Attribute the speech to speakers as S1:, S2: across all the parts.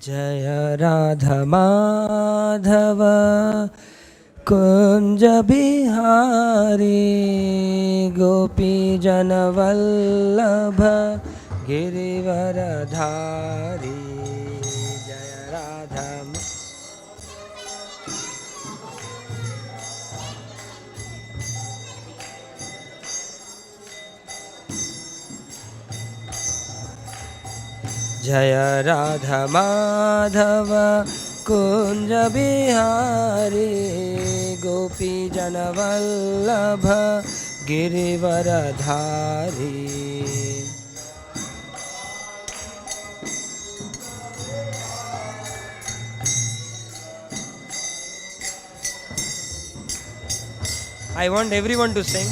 S1: जय राधा माधव कुंज बिहारी गोपी जन वल्लभ गिरिवरधारी। जय राधा जय राधा माधव कुंज बिहारी गोपी जन Vallabh Girivardhari. I want everyone to sing.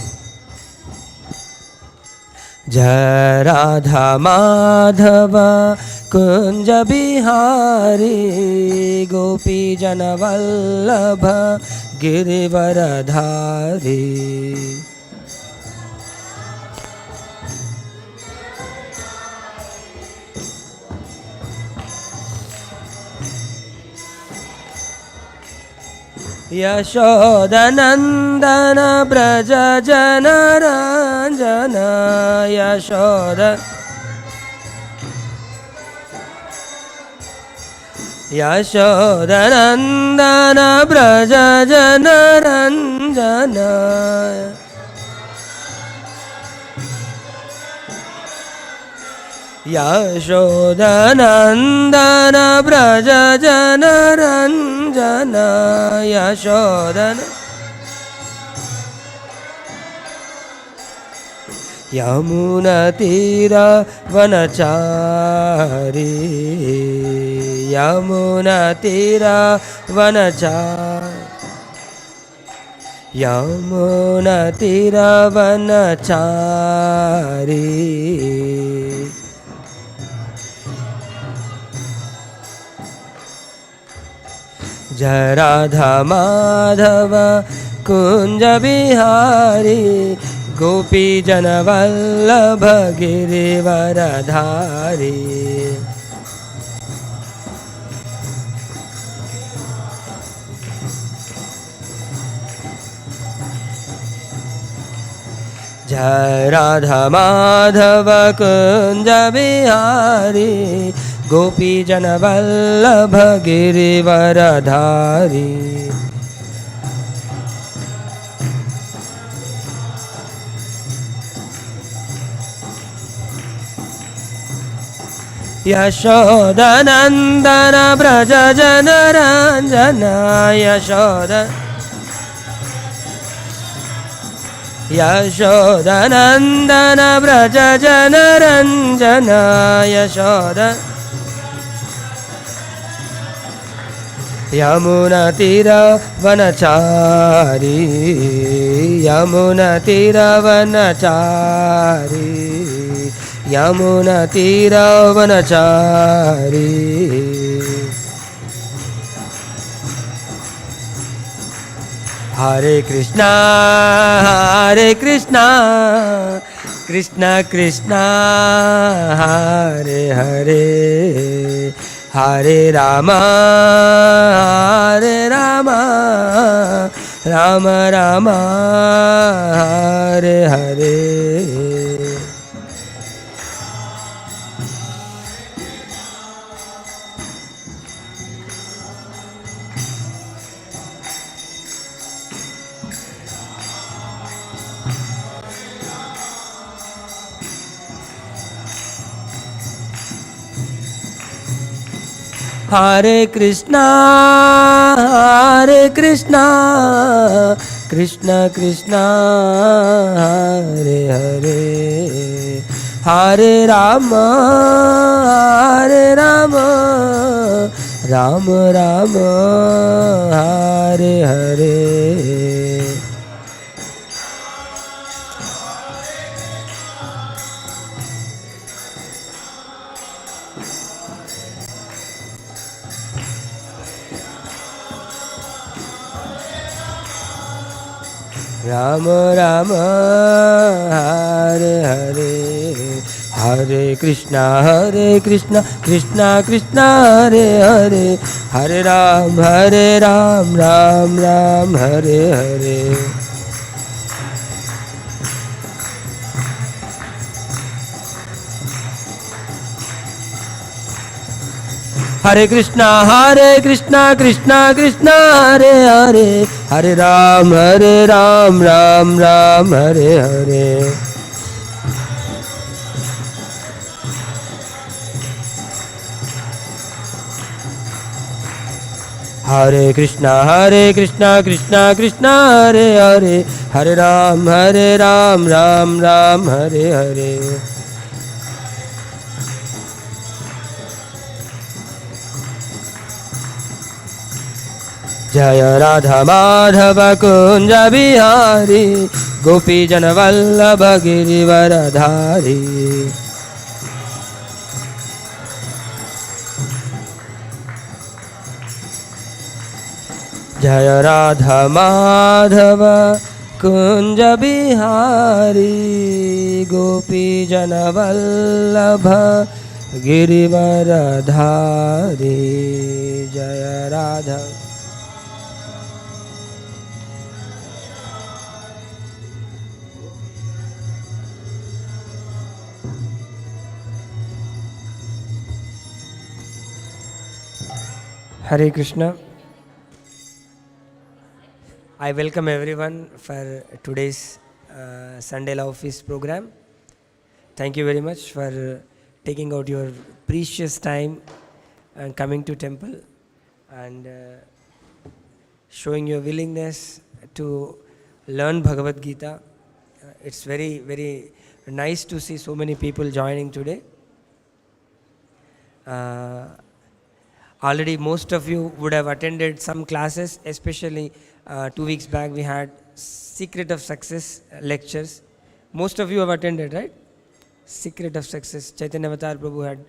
S1: जय राधा माधव कुंज बिहारी गोपी जन वल्लभ गिरिवरधारी। यशोदनंदन ब्रज जन रंजन यशोदनंदन ब्रज जन रंजन यशोदनंदन ब्रज जन रंजन यशोदन यमुना तीर वनचारी यमुना तीर वनचारी यमुना तीर वनचारी। जय राधा माधव कुंज बिहारी गोपी जन वल्लभ गिरिवरधारी। जय राधा माधव कुंज बिहारी गोपी जन वल्लभ गिरिवरधारी। यशोदनंदन ब्रज जन रंजन यशोदनंदन ब्रज जन रंजन यमुना तीर वनचारी यमुना तीर वनचारी यमुना तीर वनचारी। हरे कृष्णा कृष्णा कृष्णा हरे हरे हरे राम राम राम हरे हरे। हरे Krishna Krishna Krishna Hare Hare Hare Ram Ram Ram Hare Hare. Ram Ram Hare Hare Hare Krishna Krishna Krishna Hare Hare, Hare Ram Ram Ram Hare Hare. Hare Krishna Krishna Krishna Hare Hare, Hare Ram Ram Ram Hare Hare. Hare Krishna Krishna Krishna Hare Hare, Hare Ram Ram Ram Hare Hare. Jaya Radha Madhava Kunja Bihari, Gopi Jana Vallabha Girivaradhari. Jaya Radha Madhava Kunja Bihari, Gopi Jana Vallabha Girivaradhari. Jaya Radha. Hare Krishna. I welcome everyone for today's Sunday Love Feast program. Thank you very much for taking out your precious time and coming to temple and showing your willingness to learn Bhagavad Gita. It's very, very nice to see so many people joining today. Already most of you would have attended some classes, especially 2 weeks back we had Secret of Success lectures. Most of you have attended, right? Secret of Success. Chaitanya Prabhu had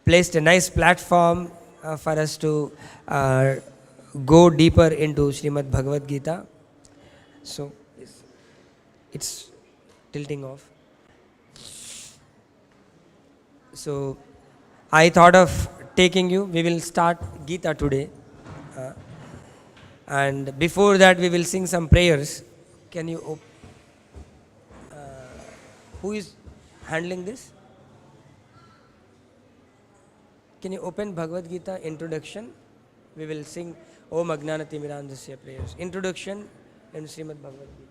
S1: placed a nice platform for us to go deeper into Srimad Bhagavad Gita. So it's tilting off. So I thought of taking you. We will start Gita today. And before that we will sing some prayers. Can you who is handling this? Can you open Bhagavad Gita introduction? We will sing Om Ajnanati Mirandasya prayers. Introduction in Srimad Bhagavad Gita.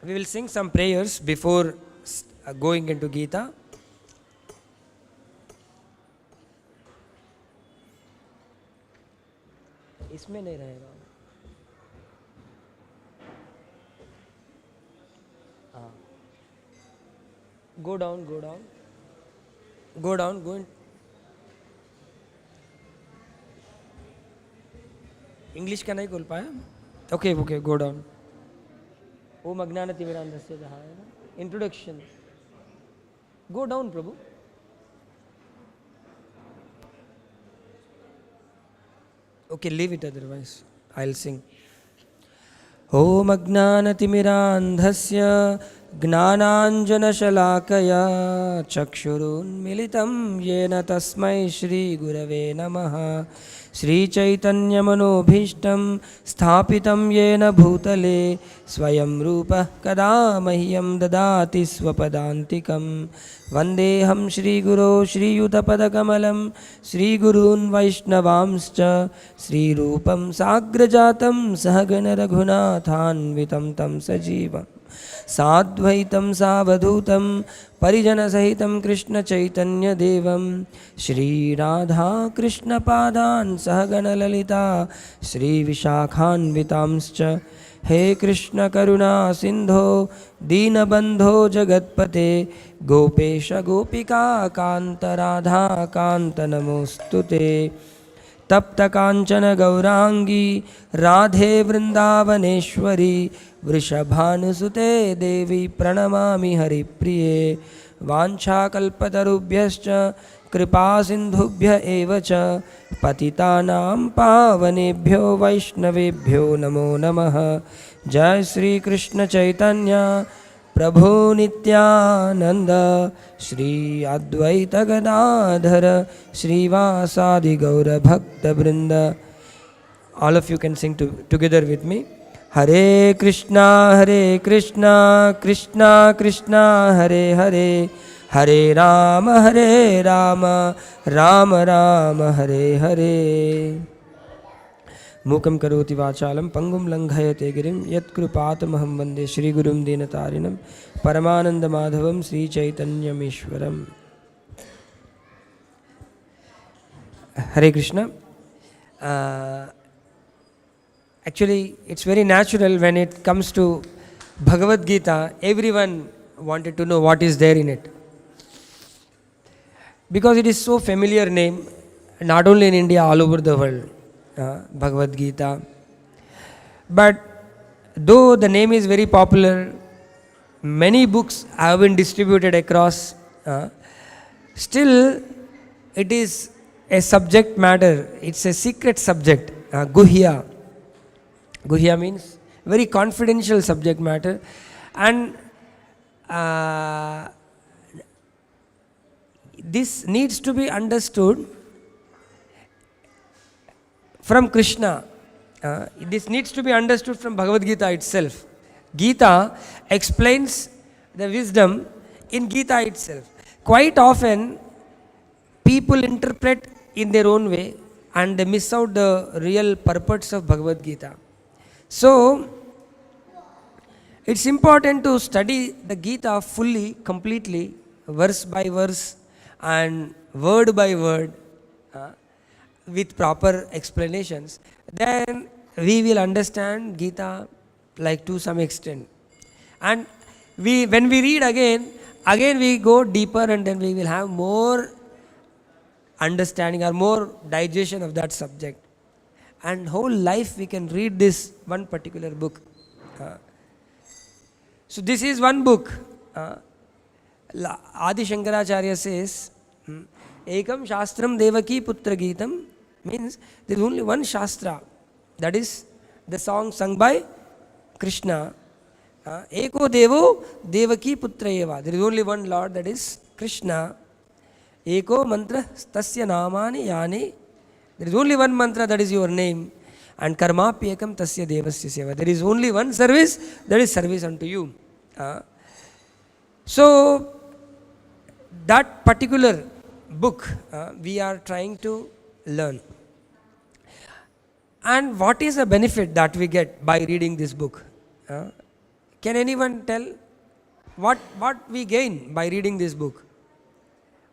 S1: We will sing some prayers before going into Gita. इसमें नहीं रहेगा. हाँ. Go down. Go in. English का नहीं खोल पाया? Okay, go down. Om Ajnanati Mirandasya Jahayana. Introduction. Go down, Prabhu. Okay, leave it otherwise. I'll sing. Om Ajnanati Mirandasya Gnananjanashalakaya Chakshurun Militam Yena Tasmai Shri Gurave Namaha. Shri Chaitanya Manobhishtam Sthapitam Yena Bhutale Swayam Rupa Kada Mahyam Dadati Swapadantikam Vandeham Shri Guru Shri Yutapadakamalam Shri Gurun Vaishnavamscha Shri Rupam Sagrajatam Sahagana Raghunathanvitam Tam Sajivam Sadvaitam Savadhutam Parijana Sahitam Krishna Chaitanya Devam Shri Radha Krishna Padan Sahagana Lalita Shri Vishakhan Vitamscha He Krishna Karuna Sindho Deenabandho Jagatpate Gopesha Gopika Kanta Radha Kanta Namostute Tapta Kanchana Gaurangi Radhe Vrindavaneshwari Vrishabhanusute Devi Pranamami Haripriye Vancha Kalpatarubhyascha Kripa Sindhubhya Evacha पतितानां पावनेभ्यो वैष्णवेभ्यो नमो नमः। जय श्री कृष्ण चैतन्य प्रभु नित्यानंद, श्री अद्वैत गदाधर श्रीवासादि गौर भक्त वृंद। All of you can sing together with me. Hare Krishna, Krishna Krishna, Hare Hare, Hare Rama, Rama Rama, Hare Hare. Mukam karoti vachalam pangum langhayate girim yat krupatamaham vande Shri Gurum Dinatarinam Paramananda Madhavam Sri Chaitanyam Ishwaram. Hare Krishna. Actually, it's very natural when it comes to Bhagavad Gita, everyone wanted to know what is there in it. Because it is so familiar name, not only in India, all over the world, Bhagavad Gita. But though the name is very popular, many books have been distributed across, still it is a subject matter, it's a secret subject, Guhya. Guhya means very confidential subject matter, and this needs to be understood from Krishna. This needs to be understood from Bhagavad Gita itself. Gita explains the wisdom in Gita itself. Quite often, people interpret in their own way and they miss out the real purpose of Bhagavad Gita. So, it's important to study the Gita fully, completely, verse by verse and word by word, with proper explanations. Then we will understand Gita like to some extent. And when we read again we go deeper, and then we will have more understanding or more digestion of that subject. And whole life we can read this one particular book. So this is one book. Adi Shankaracharya says, Ekam Shastram Devaki Putra Geetam, means there is only one Shastra, that is the song sung by Krishna. Eko Devo Devaki Putra Eva, there is only one Lord, that is Krishna. Eko Mantra Tasya Namani Yani, there is only one mantra, that is your name. And karma pyekam tasya devasya seva. There is only one service, that is service unto you. So, that particular book we are trying to learn. And what is the benefit that we get by reading this book? Can anyone tell what we gain by reading this book?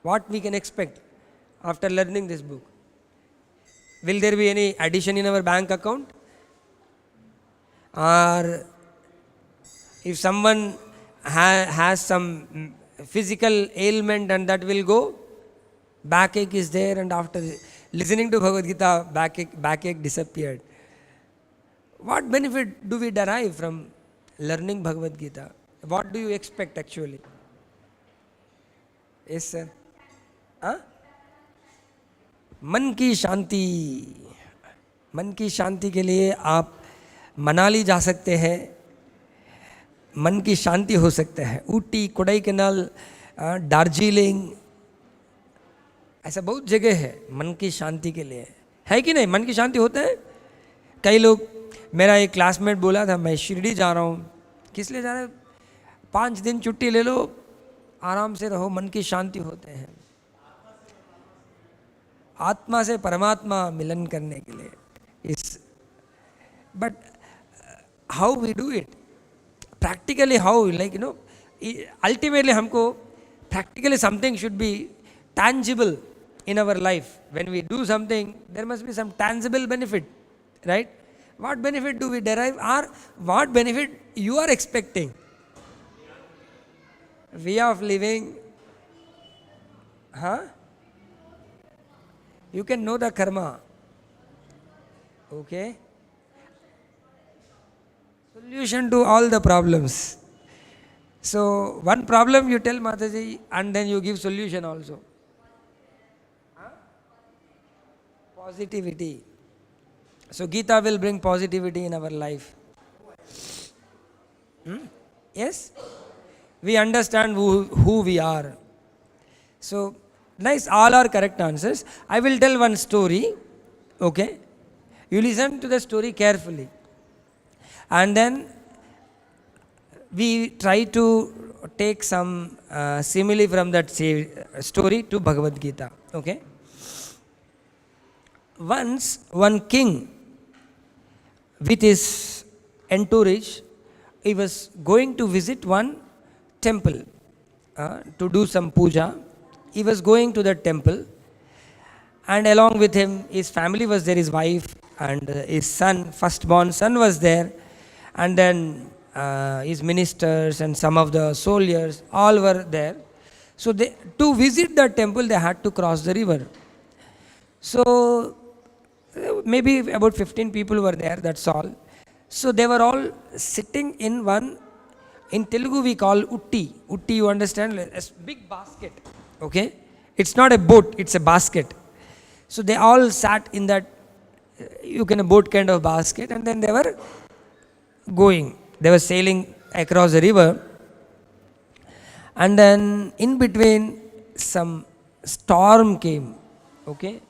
S1: What we can expect after learning this book? Will there be any addition in our bank account? Or if someone has some physical ailment and that will go, backache is there, and after listening to Bhagavad Gita, backache disappeared. What benefit do we derive from learning Bhagavad Gita? What do you expect actually? Yes, sir. मन की शांति के लिए आप मनाली जा सकते हैं, मन की शांति हो सकता है। ऊटी, कोडाईकनाल, दार्जिलिंग, ऐसा बहुत जगह है मन की शांति के लिए, है कि नहीं? मन की शांति होता है। कई लोग, मेरा एक क्लासमेट बोला था, मैं शिरडी जा रहा हूँ। किस लिए जा रहे हो? 5 दिन छुट्टी ले लो, आराम से रहो, मन की शांति होते हैं। आत्मा से परमात्मा मिलन करने के लिए इस, but how we do it practically, how, like you know, ultimately हमको practically something should be tangible in our life. When we do something, there must be some tangible benefit, right? What benefit do we derive, or what benefit you are expecting? Way of living, you can know the karma, okay? Solution to all the problems. So one problem you tell Mataji, and then you give solution also. Positivity. So Gita will bring positivity in our life. Yes? We understand who we are. So, nice, all are correct answers. I will tell one story. Okay? You listen to the story carefully. And then we try to take some simile from that story to Bhagavad Gita. Okay? Once, one king with his entourage, he was going to visit one temple to do some puja. He was going to that temple, and along with him, his family was there, his wife and his son, firstborn son was there, and then his ministers and some of the soldiers, all were there. So to visit the temple, they had to cross the river. So maybe about 15 people were there, that's all. So they were all sitting in one, in Telugu we call utti. Utti, you understand? A big basket. Okay? It's not a boat, it's a basket. So they all sat in that, a boat kind of basket, and then they were going. They were sailing across the river. And then in between, some storm came. Okay?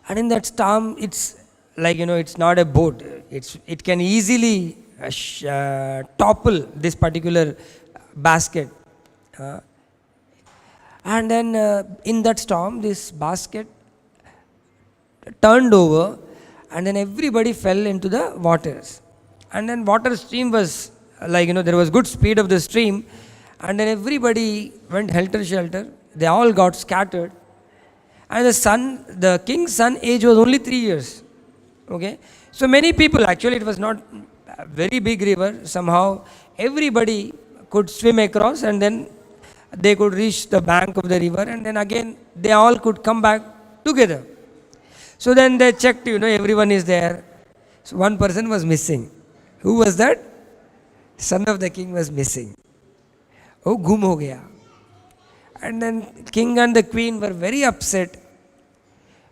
S1: And in that storm, it's like, it's not a boat. It can easily topple this particular basket. And then in that storm, this basket turned over, and then everybody fell into the waters. And then water stream was like, there was good speed of the stream, and then everybody went helter-skelter. They all got scattered. And the king's son age was only 3 years. Okay? So many people, actually it was not a very big river. Somehow everybody could swim across, and then they could reach the bank of the river, and then again they all could come back together. So then they checked, everyone is there. So one person was missing. Who was that? Son of the king was missing. Oh, gum ho gaya. And then king and the queen were very upset,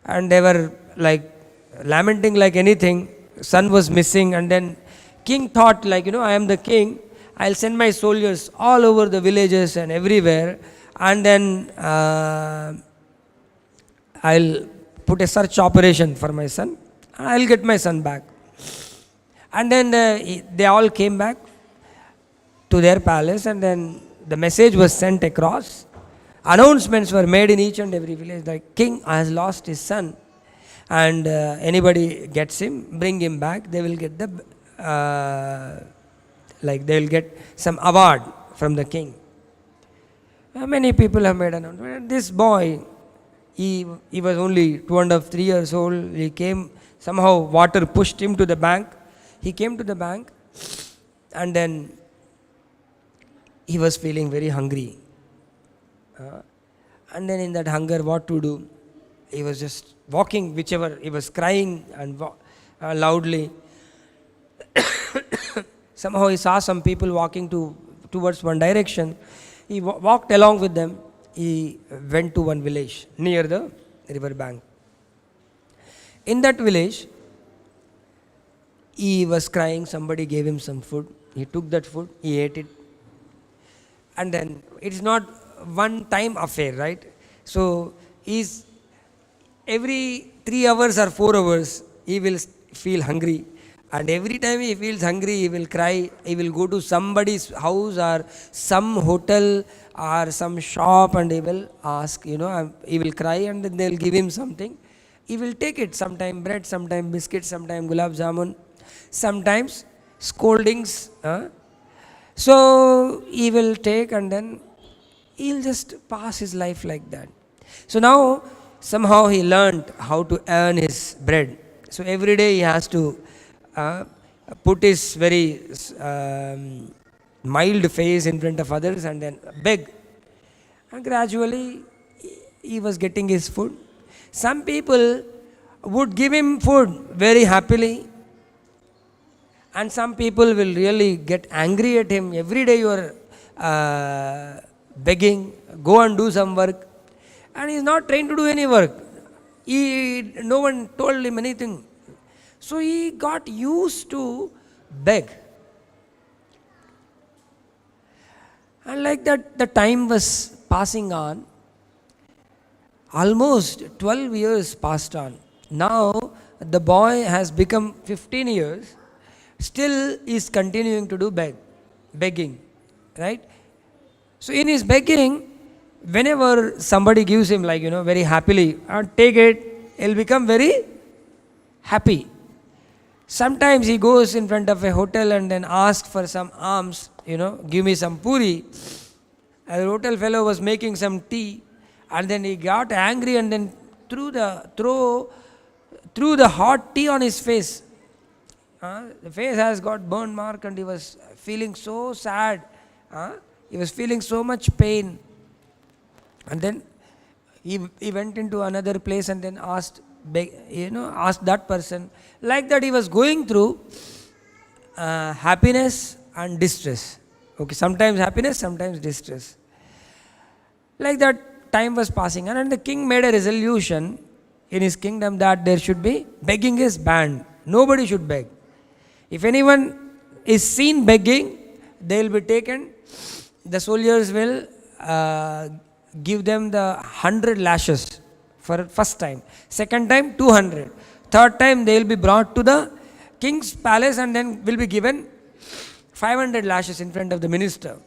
S1: and they were like lamenting like anything. Son was missing, and then king thought like, I am the king. I'll send my soldiers all over the villages and everywhere, and then I'll put a search operation for my son. I'll get my son back. And then they all came back to their palace, and then the message was sent across. Announcements were made in each and every village that king has lost his son, and anybody gets him, bring him back. They will get they will get some award from the king. Many people have made announcement. This boy, he was only 2.5, 3 years old. He came, somehow water pushed him to the bank. He came to the bank, and then he was feeling very hungry. And then in that hunger, what to do? He was just walking, whichever, he was crying and loudly. Somehow he saw some people walking towards one direction. He walked along with them. He went to one village near the river bank. In that village, he was crying. Somebody gave him some food. He took that food, he ate it. And then it's not one time affair, right? So every 3 hours or 4 hours, he will feel hungry. And every time he feels hungry, he will cry. He will go to somebody's house or some hotel or some shop, and he will ask, he will cry, and then they'll give him something. He will take it, sometime bread, sometime biscuit, sometime gulab jamun, sometimes scoldings. So he will take, and then he'll just pass his life like that. So now somehow he learned how to earn his bread. So every day he has to put his very mild face in front of others and then beg. And gradually he was getting his food. Some people would give him food very happily, and some people will really get angry at him. Every day you are begging, go and do some work. And he is not trained to do any work. No one told him anything. So he got used to beg. And like that, the time was passing on. Almost 12 years passed on. Now, the boy has become 15 years, still is continuing to do begging, right? So in his begging, whenever somebody gives him, like, very happily, take it, he'll become very happy. Sometimes he goes in front of a hotel and then asks for some alms, give me some puri. And the hotel fellow was making some tea, and then he got angry and then threw the hot tea on his face. The face has got burn mark, and he was feeling so sad. He was feeling so much pain. And then he went into another place and then asked that person. Like that, he was going through happiness and distress. Okay, sometimes happiness, sometimes distress. Like that, time was passing, and the king made a resolution in his kingdom that there should be begging is banned. Nobody should beg. If anyone is seen begging, they will be taken. The soldiers will give them the 100 lashes for first time. Second time, 200. Third time, they will be brought to the king's palace and then will be given 500 lashes in front of the minister.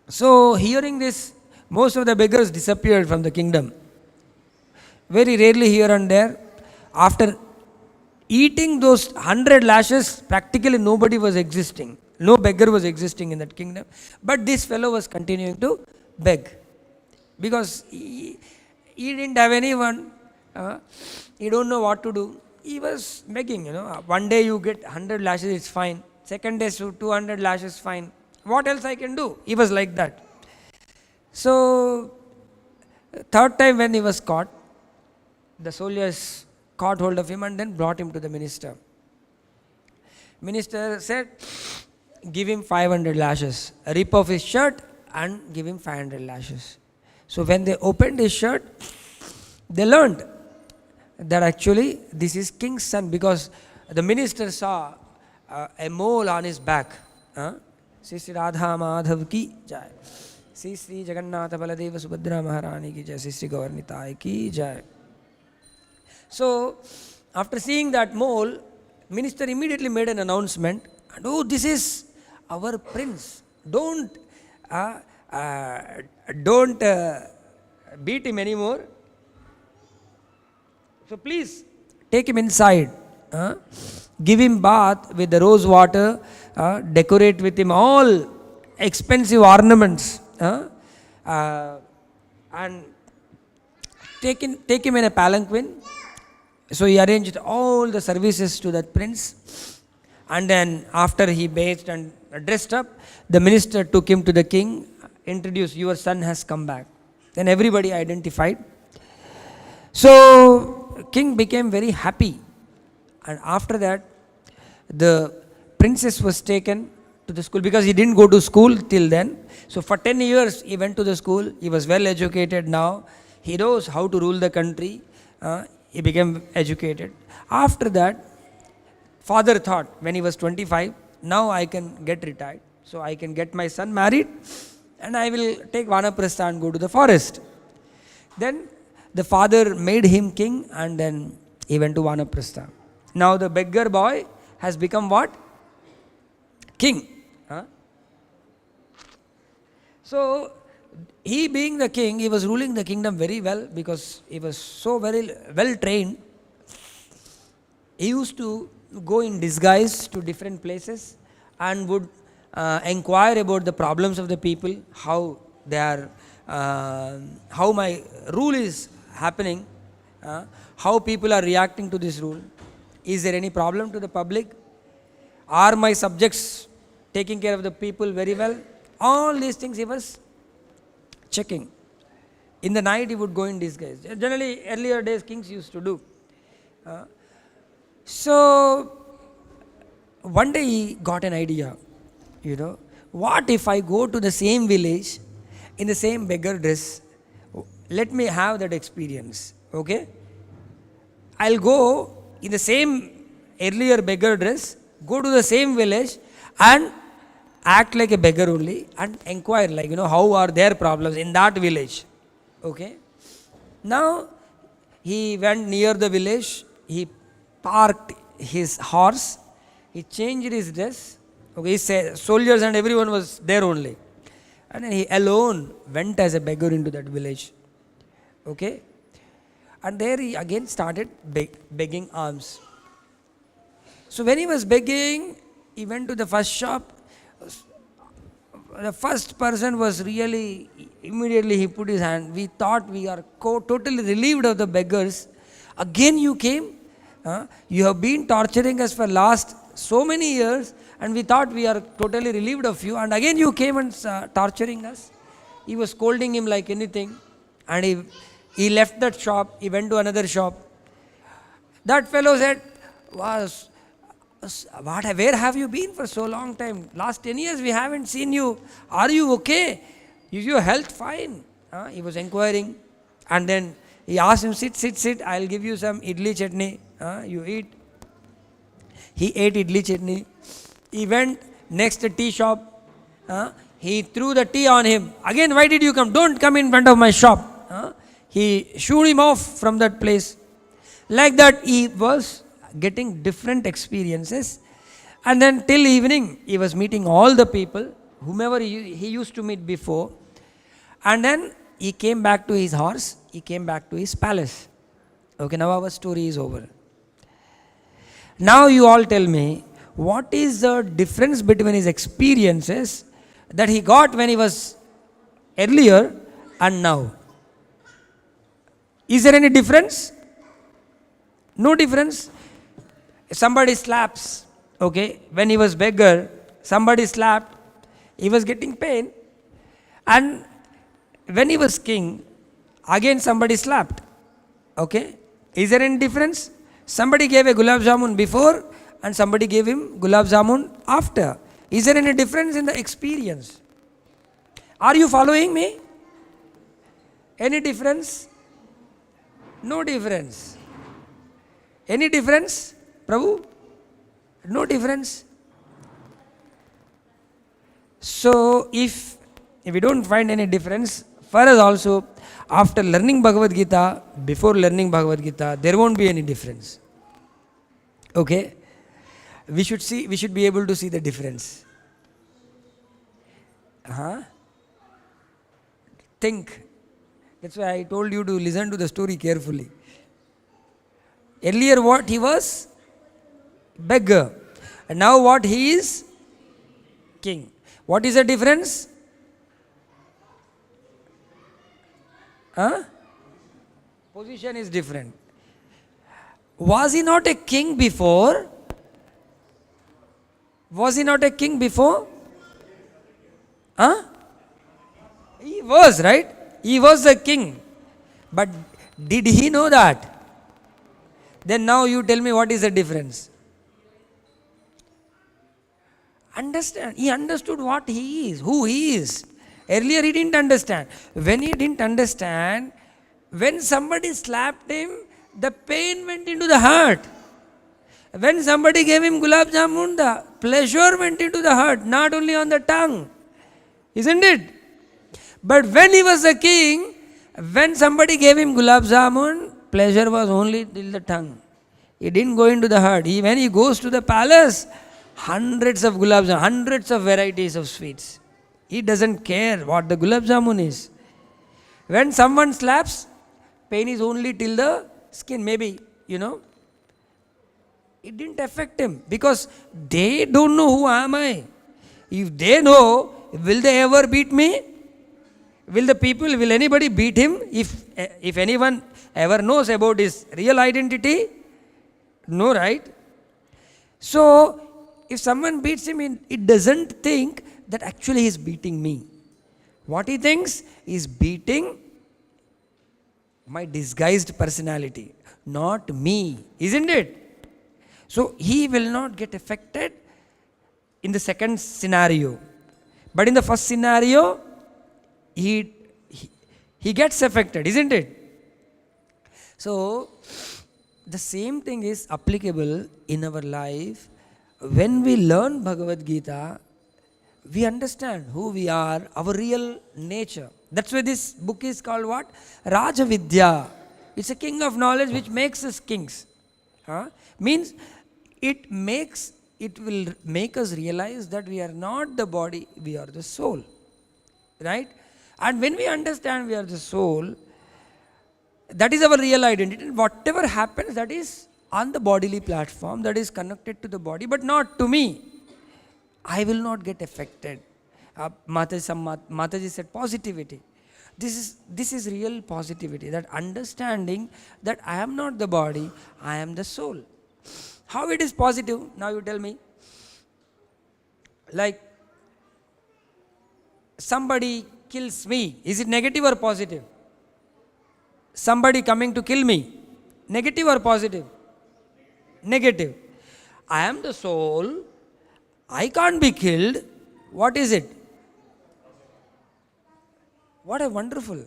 S1: So, hearing this, most of the beggars disappeared from the kingdom. Very rarely here and there. After eating those 100 lashes, practically nobody was existing. No beggar was existing in that kingdom. But this fellow was continuing to beg. Because he didn't have anyone. He don't know what to do. He was begging, One day you get 100 lashes, it's fine. Second day, 200 lashes, fine. What else I can do? He was like that. So, third time when he was caught, the soldiers caught hold of him and then brought him to the minister. Minister said, give him 500 lashes. Rip off his shirt and give him 500 lashes. So when they opened his shirt, they learned that actually this is king's son, because the minister saw a mole on his back. Sri Sri Radha Madhav ki jai. Sri Sri Jagannatha Baladeva Subhadra Maharani ki jai. Sri Sri Gaurnitai ki jai. So, after seeing that mole, minister immediately made an announcement. And, this is our prince. Don't beat him anymore. So please take him inside. Give him bath with the rose water. Decorate with him all expensive ornaments. And take him in a palanquin. So he arranged all the services to that prince. And then after he bathed and dressed up, the minister took him to the king, introduced, your son has come back. Then everybody identified. So king became very happy. And after that, the princess was taken to the school, because he didn't go to school till then. So for 10 years he went to the school. He was well educated now. He knows how to rule the country. He became educated. After that, father thought when he was 25, now I can get retired. So I can get my son married and I will take Vanaprastha and go to the forest. Then the father made him king and then he went to Vanaprastha. Now the beggar boy has become what? King. So he being the king, he was ruling the kingdom very well because he was so very well trained. He used to go in disguise to different places and would inquire about the problems of the people, how they are, how my rule is happening, how people are reacting to this rule. Is there any problem to the public? Are my subjects taking care of the people very well? All these things he was checking. In the night he would go in disguise. Generally, earlier days kings used to do. So, one day he got an idea, what if I go to the same village in the same beggar dress? Let me have that experience. Okay? I'll go in the same earlier beggar dress, go to the same village and act like a beggar only and inquire, like, how are their problems in that village. Okay? Now, he went near the village, he parked his horse, he changed his dress. Okay, his soldiers and everyone was there only. And then he alone went as a beggar into that village. Okay? And there he again started begging alms. So when he was begging, he went to the first shop. The first person was really, immediately he put his hand. We thought we are totally relieved of the beggars. Again you came. You have been torturing us for last so many years, and we thought we are totally relieved of you, and again you came and torturing us. He was scolding him like anything, and he left that shop, he went to another shop. That fellow said, where have you been for so long time? Last 10 years we haven't seen you. Are you okay? Is your health fine? He was inquiring, and then he asked him, sit, I'll give you some idli chutney. You eat. He ate idli chutney. He went next to tea shop. He threw the tea on him. Again, why did you come? Don't come in front of my shop. He shooed him off from that place. Like that, he was getting different experiences. And then till evening, he was meeting all the people, whomever he used to meet before. And then he came back to his horse. He came back to his palace. Okay, now our story is over. Now you all tell me, what is the difference between his experiences that he got when he was earlier and now? Is there any difference? No difference. Somebody slaps, okay, when he was beggar, somebody slapped, he was getting pain. And when he was king, again somebody slapped. Okay? Is there any difference? Somebody gave a gulab jamun before and somebody gave him gulab jamun after. Is there any difference in the experience? Are you following me? Any difference? No difference. Any difference, Prabhu? No difference. So, if we don't find any difference, for us also, after learning Bhagavad Gita, before learning Bhagavad Gita, there won't be any difference. Okay? We should be able to see the difference. Think. That's why I told you to listen to the story carefully. Earlier what he was? Beggar. And now what he is? King. What is the difference? Position is different. Was he not a king before? Was he not a king before? He was, right? He was the king. But did he know that? Then now you tell me what is the difference. Understand. He understood what he is, who he is. Earlier he didn't understand. When he didn't understand, when somebody slapped him, the pain went into the heart. When somebody gave him gulab jamun, the pleasure went into the heart, not only on the tongue. Isn't it? But when he was a king, when somebody gave him gulab jamun, pleasure was only till the tongue. It didn't go into the heart. When he goes to the palace, hundreds of gulab jamun, hundreds of varieties of sweets. He doesn't care what the gulab jamun is. When someone slaps, pain is only till the skin, maybe, It didn't affect him because they don't know who am I. If they know, will they ever beat me? Will anybody beat him if anyone ever knows about his real identity? No, right? So, if someone beats him, it doesn't think that actually he is beating me. What he thinks is beating my disguised personality, not me, isn't it? So he will not get affected in the second scenario. But in the first scenario, he gets affected, isn't it? So, the same thing is applicable in our life. When we learn Bhagavad Gita, we understand who we are, our real nature. That's why this book is called what? Raja Vidya. It's a king of knowledge which makes us kings. Means it will make us realize that we are not the body, we are the soul. Right? And when we understand we are the soul, that is our real identity. Whatever happens, that is on the bodily platform, that is connected to the body, but not to me. I will not get affected. Mataji said positivity. This is real positivity, that understanding that I am not the body, I am the soul. How it is positive? Now you tell me. Like somebody kills me, is it negative or positive? Somebody coming to kill me, negative or positive? Negative. I am the soul, I can't be killed. What is it? What a wonderful.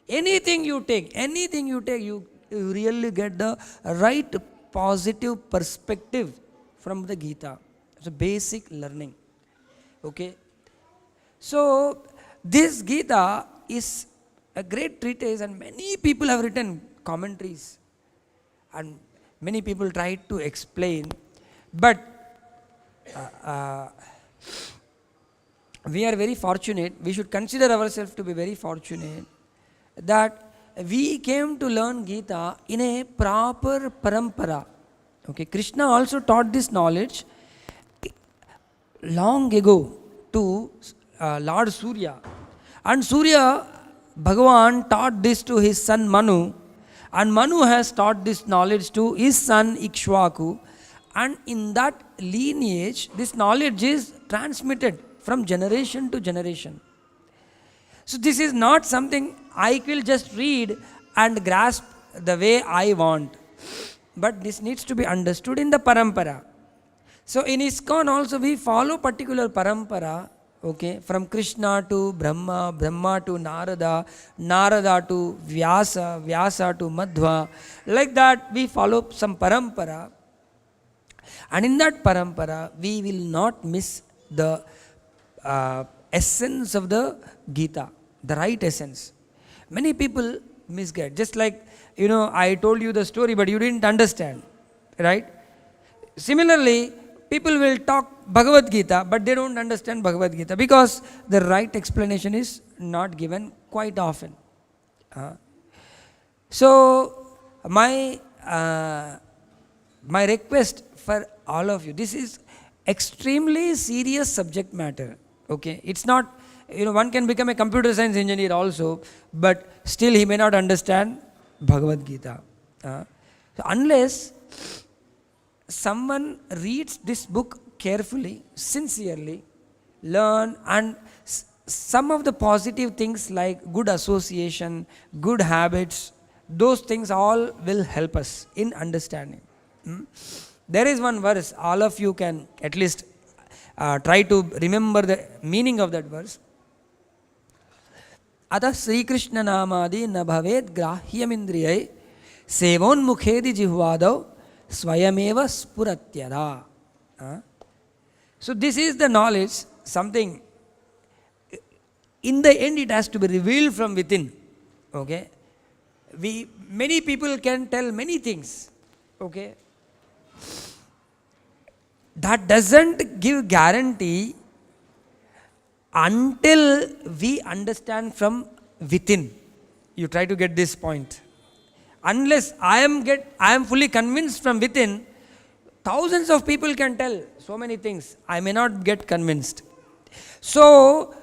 S1: Anything you take, you really get the right positive perspective from the Gita. It's a basic learning. Okay. So, this Gita is a great treatise, and many people have written commentaries and many people tried to explain, but we are very fortunate, we should consider ourselves to be very fortunate that we came to learn Gita in a proper parampara. Okay, Krishna also taught this knowledge long ago to Lord Surya, and Surya Bhagavan taught this to his son Manu, and Manu has taught this knowledge to his son Ikshvaku, and in that lineage this knowledge is transmitted from generation to generation. So this is not something I will just read and grasp the way I want, but this needs to be understood in the parampara. So in ISKCON also we follow particular parampara. Okay, from Krishna to Brahma, Brahma to Narada, Narada to Vyasa, Vyasa to Madhva. Like that we follow some parampara, and in that parampara we will not miss the essence of the Gita, the right essence. Many people misguide. Just like, I told you the story but you didn't understand, right? Similarly, people will talk Bhagavad Gita, but they don't understand Bhagavad Gita because the right explanation is not given quite often. So, my request for all of you, this is extremely serious subject matter. Okay, it's not, one can become a computer science engineer also, but still he may not understand Bhagavad Gita. So unless someone reads this book carefully, sincerely, learn, and some of the positive things like good association, good habits, those things all will help us in understanding. There is one verse, all of you can at least try to remember the meaning of that verse. Atah Sri Krishna namadi na bhavet grahyamindriyai sevonmukhedi jihvadav swayameva spuratyada. So this is the knowledge, something, in the end it has to be revealed from within. Okay, many people can tell many things. Okay, that doesn't give guarantee until we understand from within. You try to get this point. Unless I am fully convinced from within, thousands of people can tell so many things. I may not get convinced. So,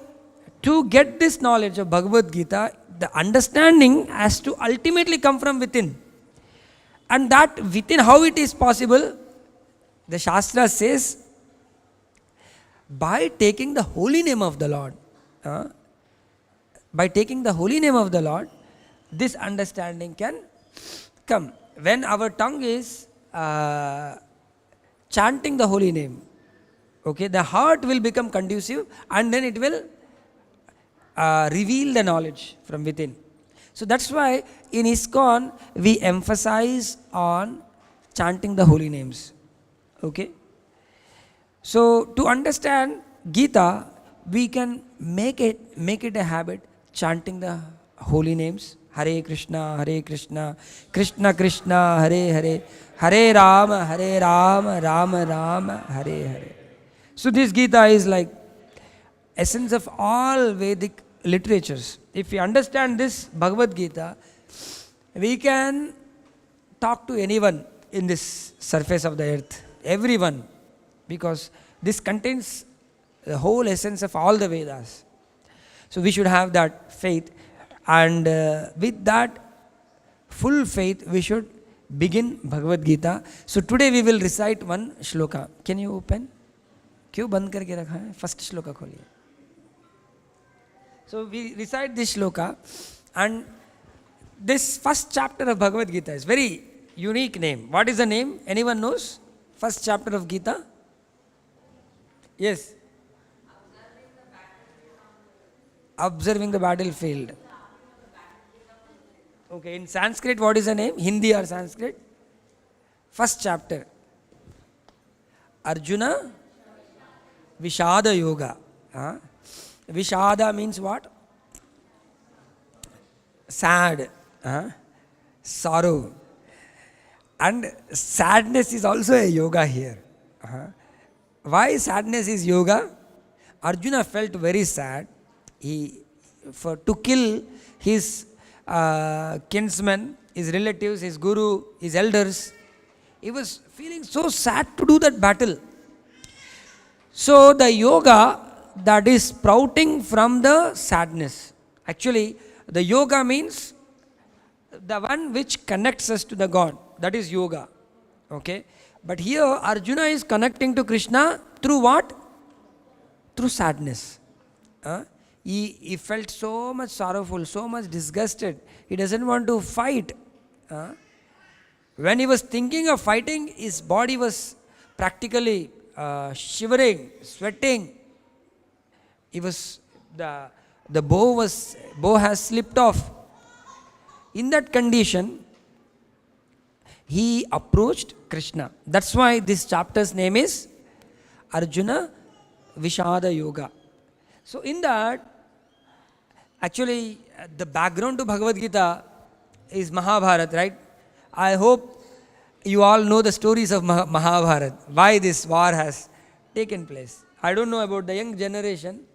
S1: to get this knowledge of Bhagavad Gita, the understanding has to ultimately come from within. And that within, how it is possible? The Shastra says, by taking the holy name of the Lord. By taking the holy name of the Lord, this understanding can come. When our tongue is chanting the holy name, okay, the heart will become conducive and then it will reveal the knowledge from within. So that's why in ISKCON we emphasize on chanting the holy names. Okay? So to understand Gita, we can make it a habit chanting the holy names. Hare Krishna, Krishna Krishna, Hare Hare, Hare Rama, Rama Rama, Hare Hare. So this Gita is like essence of all Vedic literatures. If we understand this Bhagavad Gita, we can talk to anyone in this surface of the earth, everyone, because this contains the whole essence of all the Vedas. So we should have that faith, and with that full faith we should begin Bhagavad Gita. So today we will recite one shloka. Can you open? क्यों बंद करके रखा है? First shloka खोलिए. So we recite this shloka, and this first chapter of Bhagavad Gita is very unique name. What is the name? Anyone knows? First chapter of Gita? Yes. Observing the battlefield. Okay, in Sanskrit what is the name? Hindi or Sanskrit? First chapter. Arjuna Vishada Yoga. Vishada means what? Sad. Sorrow. And sadness is also a yoga here. Why sadness is yoga? Arjuna felt very sad. To kill his kinsmen, his relatives, his guru, his elders. He was feeling so sad to do that battle. So the yoga that is sprouting from the sadness. Actually, the yoga means the one which connects us to the God. That is yoga. Okay? But here Arjuna is connecting to Krishna through what? Through sadness. He felt so much sorrowful, so much disgusted. He doesn't want to fight. When he was thinking of fighting, his body was practically shivering, sweating. He was the bow has slipped off. In that condition, he approached Krishna. That's why this chapter's name is Arjuna Vishada Yoga. So in that, actually the background to Bhagavad Gita is Mahabharata, right? I hope you all know the stories of Mahabharata, why this war has taken place. I don't know about the young generation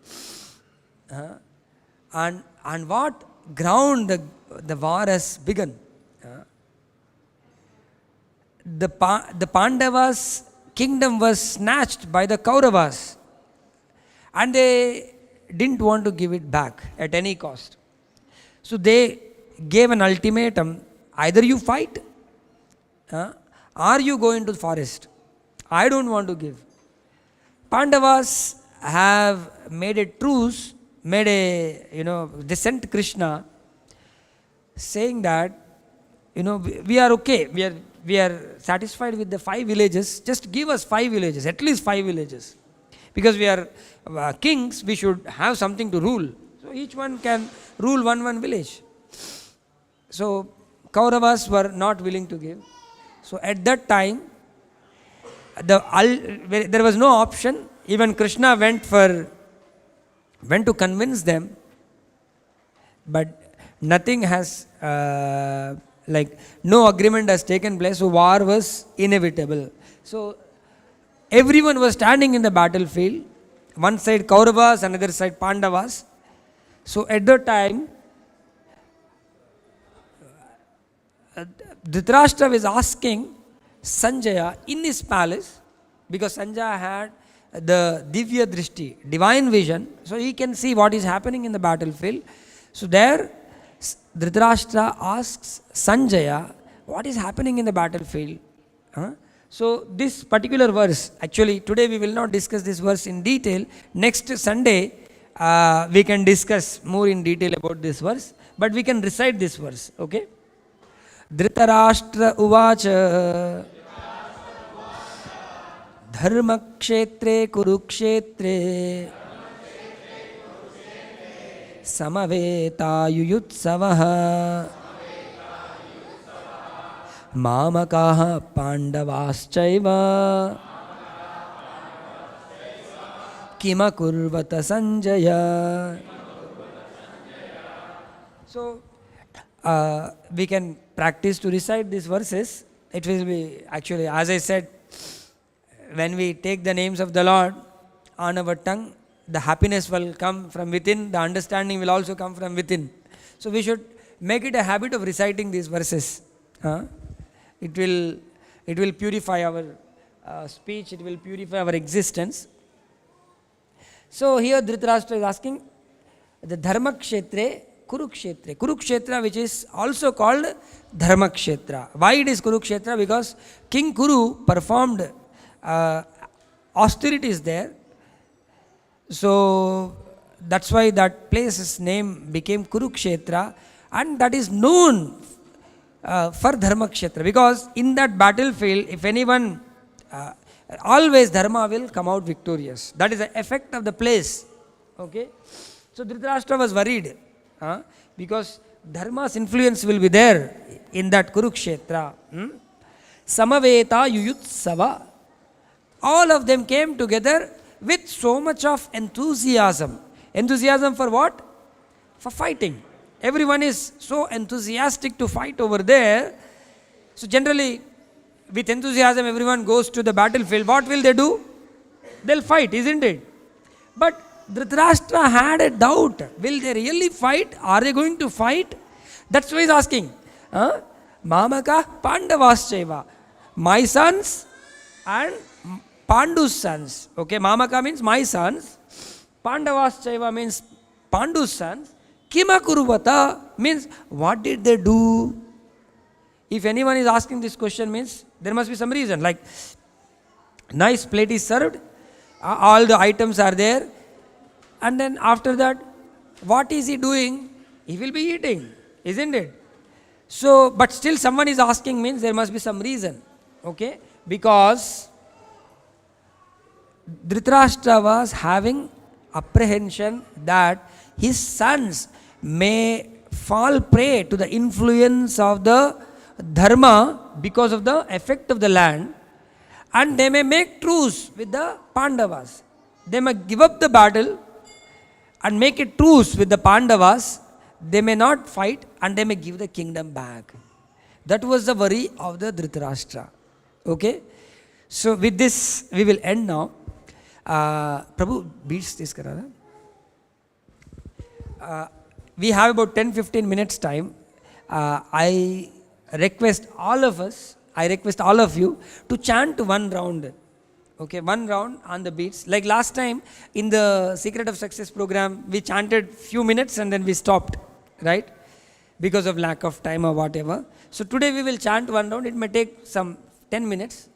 S1: and what ground the war has begun. The Pandavas' kingdom was snatched by the Kauravas, and they didn't want to give it back at any cost. So they gave an ultimatum: either you fight or you go into the forest. I don't want to give. Pandavas have made a truce, they sent Krishna saying that, we are okay, we are satisfied with the 5 villages, just give us 5 villages, at least 5 villages. Because we are kings, we should have something to rule. So each one can rule one village. So Kauravas were not willing to give. So at that time, there was no option. Even Krishna went to convince them, but nothing has, no agreement has taken place, so war was inevitable. So everyone was standing in the battlefield, one side Kauravas, another side Pandavas. So at that time, Dhritarashtra was asking Sanjaya in his palace, because Sanjaya had the Divya Drishti, divine vision, so he can see what is happening in the battlefield. So there, Dhritarashtra asks Sanjaya, what is happening in the battlefield? So this particular verse, actually today we will not discuss this verse in detail. Next Sunday, we can discuss more in detail about this verse, but we can recite this verse, okay? Dhritarashtra uvacha dharmakshetre kurukshetre समवेतायुयुत्सवः मामकाः पाण्डवाश्चैव किमकुर्वत Sanjay. So we can practice to recite these verses. It will be actually, as I said, when we take the names of the Lord on our tongue, the happiness will come from within, the understanding will also come from within. So we should make it a habit of reciting these verses. It will purify our speech, it will purify our existence. So here Dhritarashtra is asking the Dharmakshetre, Kurukshetra. Kurukshetra, which is also called Dharmakshetra. Why it is Kurukshetra? Because King Kuru performed austerities there. So that's why that place's name became Kurukshetra, and that is known for Dharmakshetra, because in that battlefield, if anyone, always Dharma will come out victorious. That is the effect of the place. Okay. So Dhritarashtra was worried because Dharma's influence will be there in that Kurukshetra. Samaveta Yuyutsava. All of them came together with so much of enthusiasm. Enthusiasm for what? For fighting. Everyone is so enthusiastic to fight over there. So generally, with enthusiasm, everyone goes to the battlefield. What will they do? They'll fight, isn't it? But Dhritarashtra had a doubt. Will they really fight? Are they going to fight? That's why he's asking. Mamaka Pandavaschaiva. My sons and Pandu's sons. Okay, Mamaka means my sons. Pandavaschaiva means Pandu's sons. Kima Kuruvata means what did they do? If anyone is asking this question, means there must be some reason. Like, nice plate is served, all the items are there, and then after that, what is he doing? He will be eating, isn't it? So, but still someone is asking, means there must be some reason. Okay? Because Dhritarashtra was having apprehension that his sons may fall prey to the influence of the Dharma because of the effect of the land, and they may make truce with the Pandavas. They may give up the battle and make a truce with the Pandavas. They may not fight and they may give the kingdom back. That was the worry of the Dhritarashtra. Okay? So with this we will end now. Prabhu, beats this karara. We have about 10-15 minutes time. I request all of you to chant one round. Okay, one round on the beats. Like last time in the Secret of Success program, we chanted few minutes and then we stopped, right? Because of lack of time or whatever. So today we will chant one round. It may take some 10 minutes.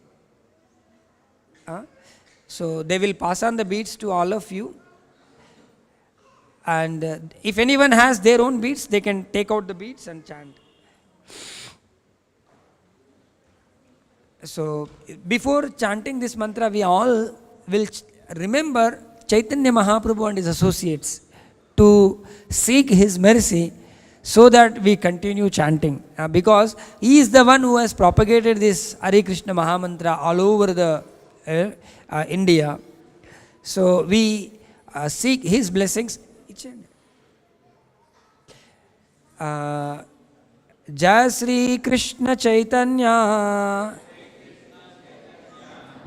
S1: So they will pass on the beats to all of you. And if anyone has their own beats, they can take out the beats and chant. So before chanting this mantra, we all will remember Chaitanya Mahaprabhu and his associates to seek his mercy so that we continue chanting. Because he is the one who has propagated this Hare Krishna Mahamantra all over the India. So we seek his blessings. Jai Sri Krishna Chaitanya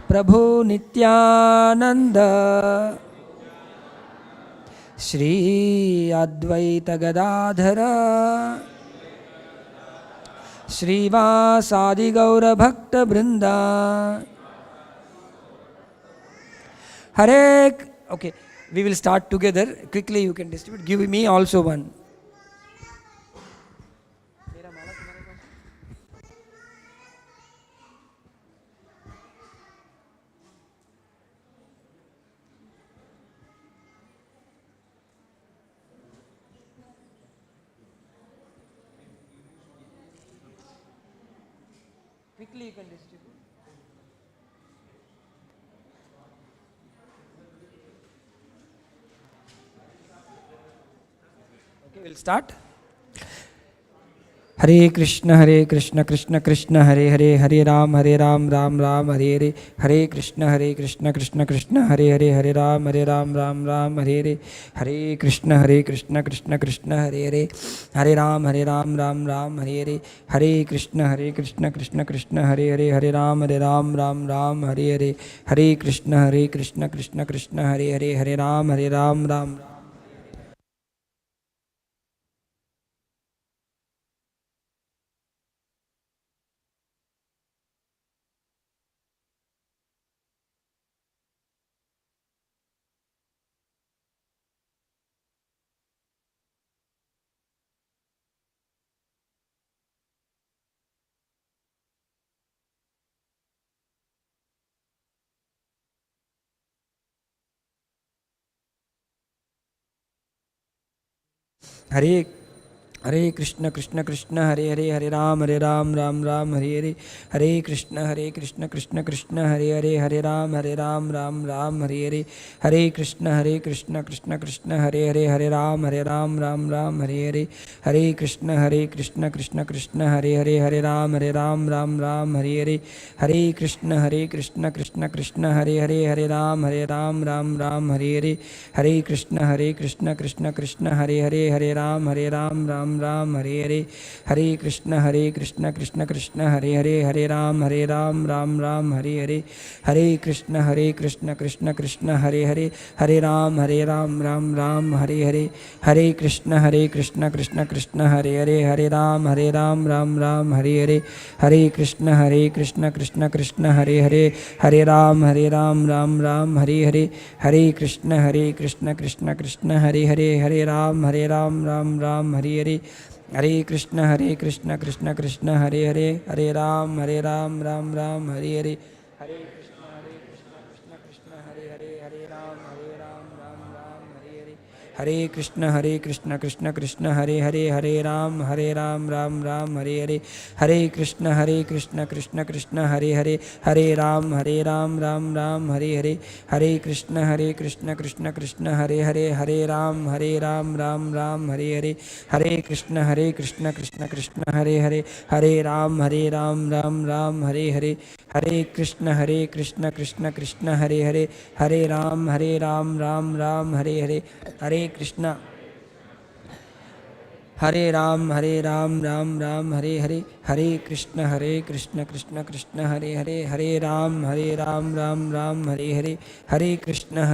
S1: Prabhu Nityananda Shri Advaita Gadadhara Shri Vasadi Gaura Bhakta Brinda Hare. Okay, we will start together. Quickly you can distribute. Give me also one. Quickly you can distribute. we'll start. Hare Krishna Krishna Krishna Hare Hare, Hare Ram Ram Ram Hare Hare, Hare Krishna Krishna Krishna Hare Hare, Hare Ram Ram Ram Hare Hare, Hare Krishna Krishna Krishna Hare Hare, Hare Ram Ram Ram Hare Hare, Hare Krishna Krishna Krishna Hare Hare, Hare Ram Ram Hare Hare, Hare Krishna Krishna Krishna Hare Hare, Hare Ram Ram. Hare Krishna Krishna Hare Hare, Hare Ram Ram Hare Hare, Hare Krishna Krishna Hare Hare, Hare Ram Ram Hare Hare, Hare Krishna Krishna Hare Hare, Hare Ram Ram Hare Hare, Hare Krishna Krishna Hare Hare, Hare Ram Ram Hare Hare, Hare Krishna Krishna Hare Hare, Hare Ram Ram Hare Hare, Hare Krishna Krishna Hare Hare, Hare Ram Ram Hare Hare, Hare Krishna Krishna Hare Hare, Hare Ram Ram Hare Hare, Hare Krishna Krishna Hare Hare, Hare Ram Ram Hare Hare, Hare Krishna Krishna Hare Hare, Hare Ram Ram Hare Hare, Hare Krishna Krishna Hare Hare, Hare Ram Ram Hare Hare, Hare Krishna Krishna Hare Hare, Hare Ram Ram Hare Hare, Hare Krishna Krishna Hare Hare, Hare Ram Ram Hare Hare, Hare Krishna Krishna Hare Hare, Hare Ram Ram Hare Hare, Hare Krishna Krishna Hare Hare, Hare Ram Ram Hare Hare, Hare Krishna Krishna Hare Hare, Hare Ram Ram Hare Hare, Hare Krishna Krishna Hare Hare, Hare Ram Ram Hare Hare, Hare Krishna Krishna Hare Hare, Hare Ram Ram Hare Hare, Hare Krishna Krishna Hare Hare, Hare Ram Ram Hare Hare, Hare Krishna Hare Ram Ram Hare Hare, Hare Krishna Krishna Hare Hare, Hare Ram Ram Hare Hare, Hare Krishna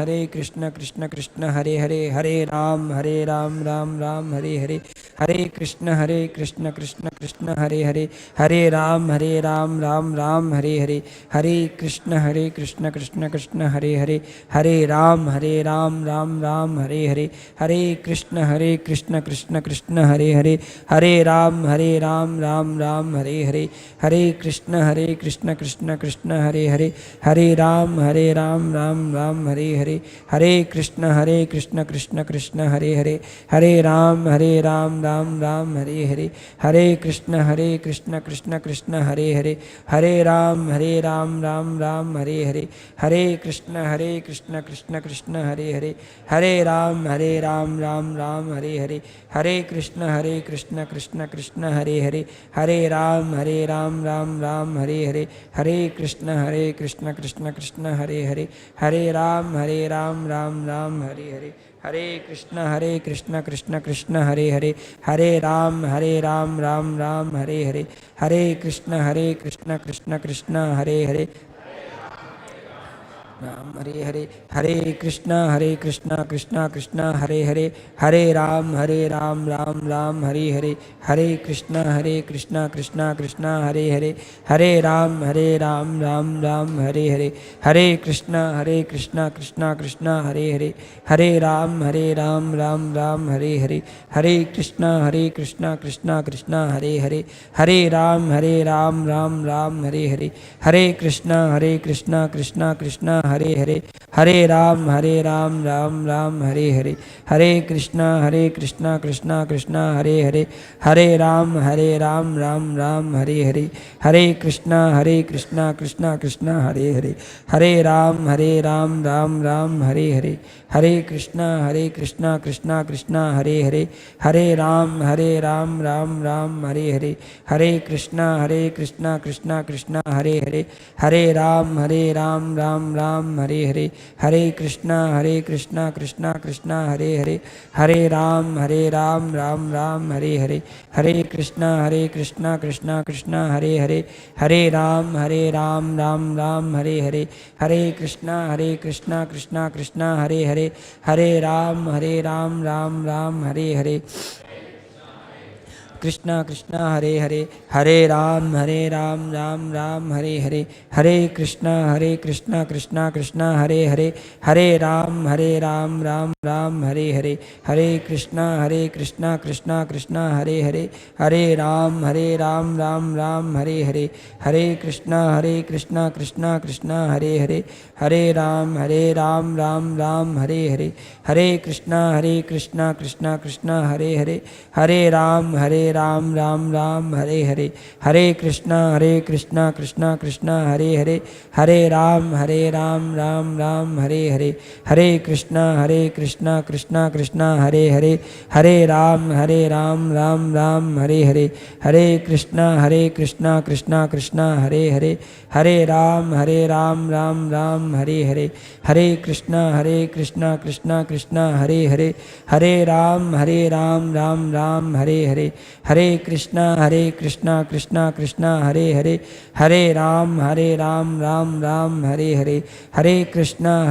S1: Krishna Hare Hare, Hare Ram Ram Hare Hare, Hare Krishna Krishna Hare Hare, Hare Ram Ram Hare Hare, Hare Krishna Hare Hare, Hare Ram Ram Hare Hare, Hare Krishna Hare Hare, Hare Ram Ram Hare Hare, Hare Krishna Hare Hare, Hare Ram Ram Hare Hare, Hare Krishna Hare Hare, Hare Ram Ram Hare Hare, Hare Krishna Hare Hare, Hare Ram Ram Hare Hare, Hare Krishna Hare Hare, Hare Ram Ram Hare Hare, Hare Krishna Hare Hare, Hare Ram Ram Hare Hare, Hare Krishna Hare Hare, Hare Ram Ram Hare Hare, Hare Krishna Hare Hare, Hare Ram Ram Hare Hare, Hare Krishna Hare Hare, Ram Hare Hare, Hare Krishna Krishna Hare Hare, Hare Ram Ram Hare Hare, Hare Krishna Krishna Hare Hare, Hare Ram Ram Hare Hare, Hare Krishna Krishna Hare Hare, Hare Ram Ram Hare Hare, Hare Krishna Krishna Hare Hare, Hare Ram Ram Hare Hare, Hare Krishna Krishna Hare Hare, Hare Ram Ram Ram Hare Hare, Hare Krishna Krishna Krishna Hare Hare, Hare Ram Ram Ram Hare Hare, Hare Krishna Krishna Krishna Hare Hare, Hare Ram Ram Ram Hare Hare, Hare Krishna Krishna Krishna Hare Hare, Hare Ram Ram Ram Hare Hare, Hare Krishna Krishna Krishna Hare Hare, Hare Ram Ram Ram Hare Hare, Hare Krishna Krishna Krishna Hare Hare, Hare Ram Ram Ram Hare Hare, Hare Krishna Krishna Krishna Hare Hare, Hare Ram Ram Ram Hare Hare, Hare Krishna Krishna Krishna Hare Hare, Hare Ram Ram Ram Hare Hare, Krishna Krishna Hare Hare, Hare Ram Ram Ram Hare Hare, Hare Krishna Krishna Krishna Hare Hare, Hare Ram Ram Ram Hare Hare, Hare Krishna Krishna Krishna Hare Hare, Hare Ram Ram Ram Hare Hare, Hare Krishna Krishna Krishna Hare Hare, Hare Ram Ram Ram Hare Hare, Hare Krishna Krishna Krishna Hare Hare, Hare Ram Ram Ram Hare Hare, Hare Krishna Krishna Krishna Hare Hare, Hare Ram Ram Ram Hare Hare, Hare Krishna Krishna Krishna Hare Hare, Hare Ram Ram Ram Hare Hare, Hare Krishna Krishna Krishna Hare Hare, Hare Ram Ram Ram Hare Hare, Hare Krishna Krishna Krishna Hare Hare, Hare Ram Ram Ram Hare Hare, Hare Krishna Krishna Krishna Hare Hare, Hare Ram Ram Ram Hare Hare, Hare Krishna Krishna Krishna Hare Hare, Hare Ram Ram Ram Hare Hare, Hare Krishna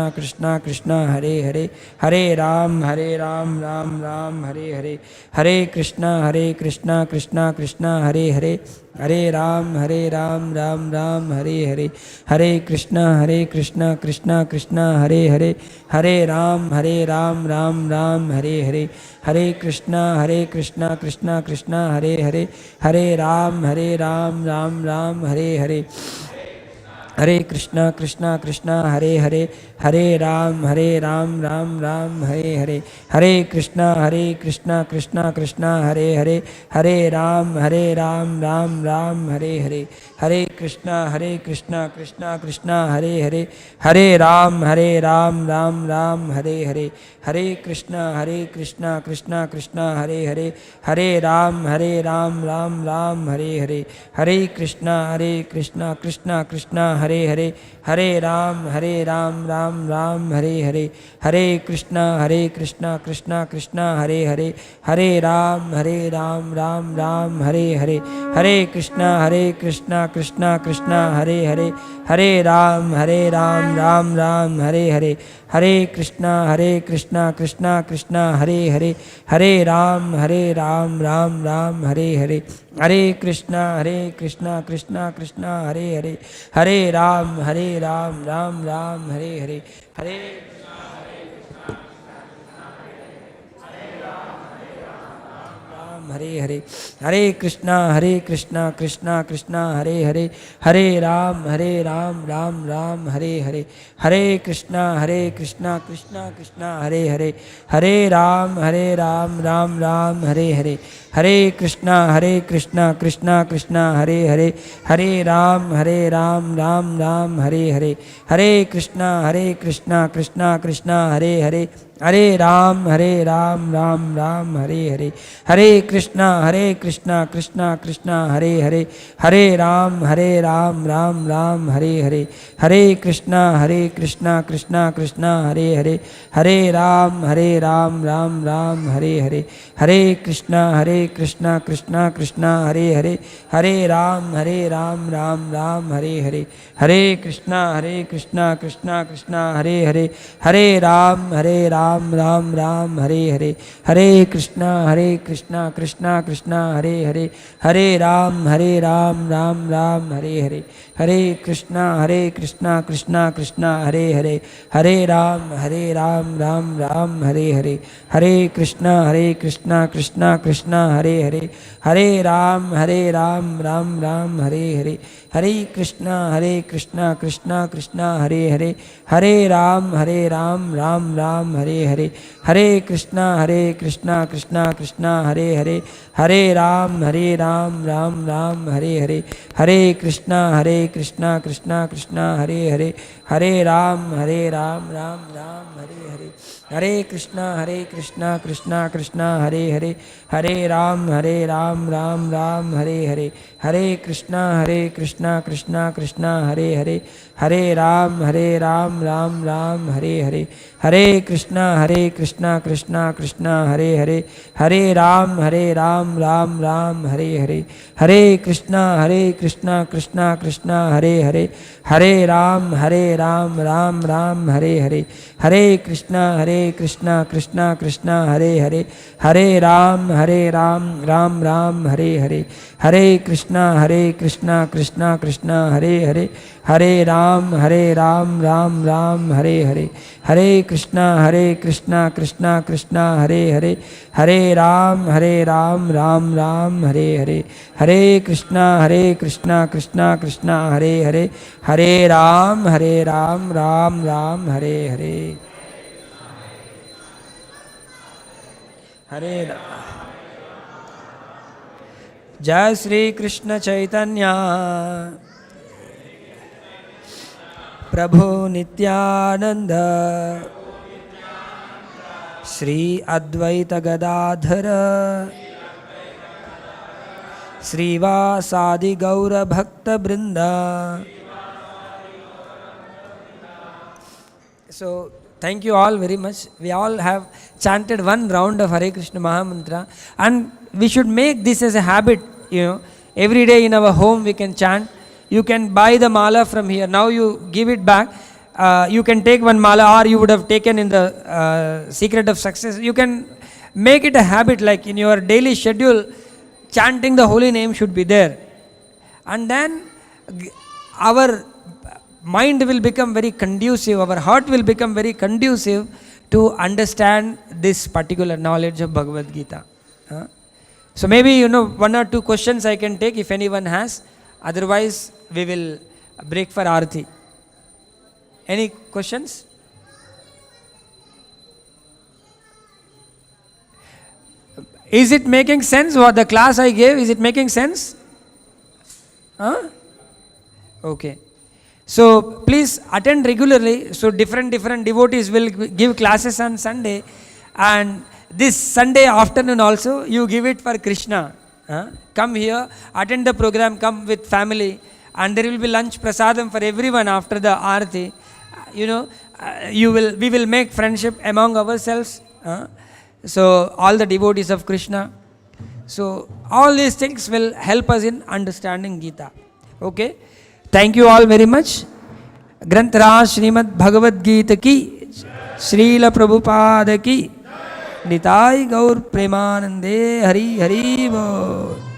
S1: Krishna Krishna Hare Hare, Hare Ram Ram Ram Hare Hare, Hare Krishna Krishna Krishna Hare Hare, Hare Ram Ram Ram Hare Hare, Hare Krishna Krishna Krishna Hare Hare, Hare Ram Ram Ram Hare Hare, Hare Krishna Krishna Hare Hare, Hare Ram Ram Ram Hare Hare, Hare Krishna Krishna Krishna Hare Hare, Hare Ram Ram Ram Hare Hare, Hare Krishna Krishna Krishna Hare Hare, Hare Ram Ram Ram Hare Hare, Hare Krishna Krishna Krishna Hare Hare, Hare Ram Ram Ram Hare Hare, Hare Krishna Krishna Krishna Hare Hare, Hare Ram Ram Ram Hare Hare, Hare Krishna Krishna Krishna Hare Hare, Hare Ram Ram Ram Hare Hare, Hare Krishna Krishna Krishna Hare Hare, Hare Ram Ram Ram Hare Hare, Hare Krishna Krishna Krishna Hare Hare, Hare Ram Ram Ram Hare Hare, Hare Krishna Krishna Krishna Hare Hare, Hare Ram Ram Ram Hare Hare, Hare Hare Hare, Hare Krishna Krishna Krishna Hare Hare, Hare Ram Ram Ram Hare Hare, Hare Krishna Krishna Krishna Hare Hare, Hare Ram Ram Ram Hare Hare, Hare Krishna Krishna Krishna Hare Hare, Hare Ram Ram Ram Hare Hare, Hare Krishna Krishna Krishna Hare Hare, Hare Ram Ram Ram Hare Hare, Hare Krishna Krishna Krishna Hare Hare, Hare Ram Ram Ram Hare Hare, Hare Krishna Krishna Krishna Hare Hare, Hare Ram Ram Ram Hare Hare, Hare Krishna Krishna Krishna Hare Hare, Hare Ram Ram Ram Hare Hare, Hare Krishna Krishna Krishna Hare Hare, Hare Ram Ram Ram Hare Hare, Hare Krishna Krishna Krishna Hare Hare, Hare Ram Ram Ram Hare Hare, Hare Krishna Krishna Krishna Hare Hare, Hare Ram Ram Ram Hare Hare, Hare Krishna Krishna Krishna Hare Hare, Hare Ram Ram Ram Hare Hare, Hare Krishna Krishna Krishna Hare Hare, Hare Ram Ram Ram Hare Hare, Hare Krishna Krishna Krishna Hare Hare, Hare Ram Ram Ram Hare Hare, Hare Krishna Krishna Krishna Hare Hare, Hare Ram Ram Ram Hare Hare, Hare Krishna Krishna Krishna Hare Hare, Hare Ram Ram Ram Hare Hare, Hare Krishna Krishna Krishna Hare Hare, Hare Ram Ram Ram Hare Hare, Hare Krishna Krishna Krishna Hare Hare, Hare Ram Ram Ram Hare Hare, Hare Krishna Krishna Krishna Hare Hare, Hare Ram Ram Ram Hare Hare, Hare Krishna Krishna Krishna Hare Hare, Hare Ram Ram Ram Hare Hare, Hare Krishna Krishna Krishna Hare Hare, Hare Ram Ram Ram Hare Hare, Hare Krishna Krishna Krishna Hare Hare, Hare Ram Ram Ram Hare Hare, Hare Krishna Krishna Krishna Hare Hare, Hare Ram Ram Ram Hare Hare, Hare Ram. Jai Shri Krishna Chaitanya Prabhu Nityananda Shri Advaita Gadadhara Srivasadi Gaura Bhakta Brinda. So, thank you all very much. We all have chanted one round of Hare Krishna Mahamantra, and we should make this as a habit, Every day in our home we can chant. You can buy the mala from here. Now you give it back. You can take one mala, or you would have taken in the Secret of Success. You can make it a habit, like in your daily schedule, chanting the holy name should be there. And then our mind will become very conducive, our heart will become very conducive to understand this particular knowledge of Bhagavad Gita. So maybe, one or two questions I can take if anyone has. Otherwise, we will break for Aarti. Any questions? Is it making sense? What the class I gave, is it making sense? Okay. So please attend regularly. So different devotees will give classes on Sunday, and this Sunday afternoon also you give it for Krishna. Come here, attend the program, come with family, and there will be lunch prasadam for everyone after the Aarti. We will make friendship among ourselves. So all the devotees of Krishna. So all these things will help us in understanding Gita. Okay. Thank you all very much. Grantaraj Srimad Bhagavad Gita ki, Srila Prabhupada ki, Nitai Gaur Premanande, Hari Hari Bol.